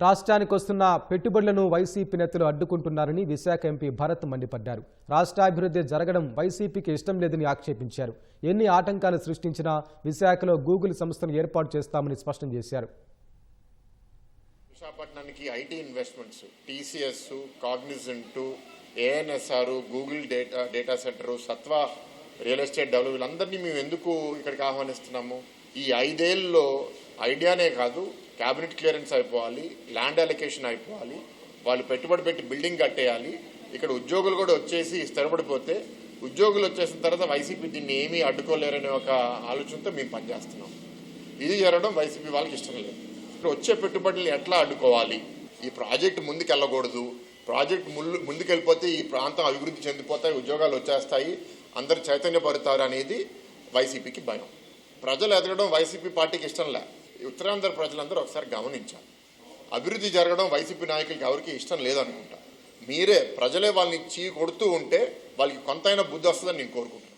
రాష్ట్రానికి వస్తున్న పెట్టుబడులను వైసీపీ నేతలు అడ్డుకుంటున్నారని విశాఖ ఎంపీ భరత్ మండిపడ్డారు. రాష్ట్రాభివృద్ధి జరగడం వైసీపీకి ఇష్టం లేదని ఆక్షేపించారు. ఎన్ని ఆటంకాలు సృష్టించినా విశాఖలో గూగుల్ సంస్థను ఏర్పాటు చేస్తామని స్పష్టం చేశారు. విశాఖపట్నానికి IT investments, TCS, Cognizant, ANSR, Google data centre, Sattva real estate develop వీళ్ళందరినీ మేము ఎందుకు ఇక్కడికి ఆహ్వానిస్తున్నాము? ఈ 5 ఏళ్ళలో ఐడియానే కాదు, క్యాబినెట్ క్లియరెన్స్ అయిపోవాలి, ల్యాండ్ అలొకేషన్ అయిపోవాలి, వాళ్ళు పెట్టుబడి పెట్టి బిల్డింగ్ కట్టేయాలి, ఇక్కడ ఉద్యోగులు కూడా వచ్చేసి స్థిరపడిపోతే ఉద్యోగులు వచ్చేసిన తర్వాత వైసీపీ దీన్ని ఏమీ అడ్డుకోలేరనే ఒక ఆలోచనతో మేము పనిచేస్తున్నాం. ఇది జరగడం వైసీపీ వాళ్ళకి ఇష్టం లేదు. ఇక్కడ వచ్చే పెట్టుబడులను ఎట్లా అడ్డుకోవాలి, ఈ ప్రాజెక్టు ముందుకు వెళ్ళకూడదు, ప్రాజెక్టు ముందుకెళ్ళిపోతే ఈ ప్రాంతం అభివృద్ధి చెందిపోతాయి, ఉద్యోగాలు వచ్చేస్తాయి, అందరు చైతన్యపడతారు అనేది వైసీపీకి భయం. ప్రజలు ఎదగడం వైసీపీ పార్టీకి ఇష్టం లే. ఉత్తరాంధ్ర ప్రజలందరూ ఒకసారి గమనించాలి. అభివృద్ధి జరగడం వైసీపీ నాయకులకి ఎవరికి ఇష్టం లేదనుకుంటా. మీరే ప్రజలే వాళ్ళని కొడుతూ ఉంటే వాళ్ళకి కొంతైనా బుద్ధి వస్తుందని నేను కోరుకుంటున్నాను.